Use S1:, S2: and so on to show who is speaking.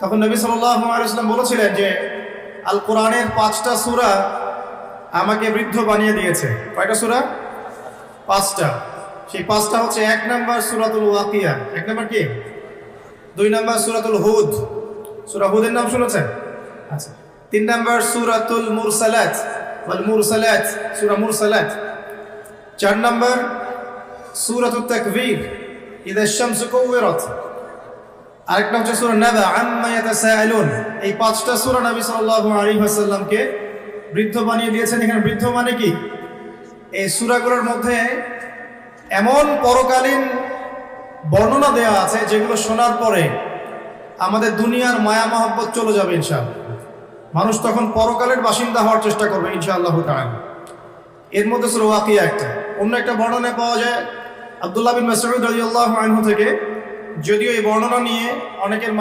S1: তখন নবী সাল্লাল্লাহু আলাইহি ওয়াসাল্লাম বলেছিলেন যে আল কোরআনের 5টা সূরা আমাকে বৃদ্ধ বানিয়ে দিয়েছে। কয়টা সূরা? 5টা। সেই 5টা হচ্ছে 1 নাম্বার সূরাতুল ওয়াকিয়া। 1 নাম্বার কি? 2 নাম্বার সূরাতুল হুদ, সূরা হুদের নাম শুনেছেন? আচ্ছা। 3 নাম্বার সূরাতুল মুরসালাত ওয়াল মুরসালাত, সূরা মুরসালাত। 4 নাম্বার সূরাতুত তাকবীর ইযা আশ-শামসু কুওয়িরাত। আরেকটা হচ্ছে সূরা নাবা আম্মা ইয়াতাসাআলুন। এই 5টা সূরা নবী সাল্লাল্লাহু আলাইহি ওয়াসাল্লামকে বৃদ্ধ বানিয়ে দিয়েছেন। এখানে বৃদ্ধ মানে কি? এই সূরাগুলোর মধ্যে এমন পরকালীন বর্ণনা দেওয়া আছে যেগুলো শোনার পরে আমাদের দুনিয়ার মায়া মহব্বত চলে যাবে ইনশাআল্লাহ। মানুষ তখন পরকালের বাসিন্দা হওয়ার চেষ্টা করবে ইনশাআল্লাহু তাআলা। এর মধ্যে সূরা ওয়াকিয়া একটা। অন্য একটা বর্ণনা পাওয়া যায় আব্দুল্লাহ বিন মাসউদ রাদিয়াল্লাহু আনহু থেকে, যদিও এই বর্ণনা নিয়ে অনেকের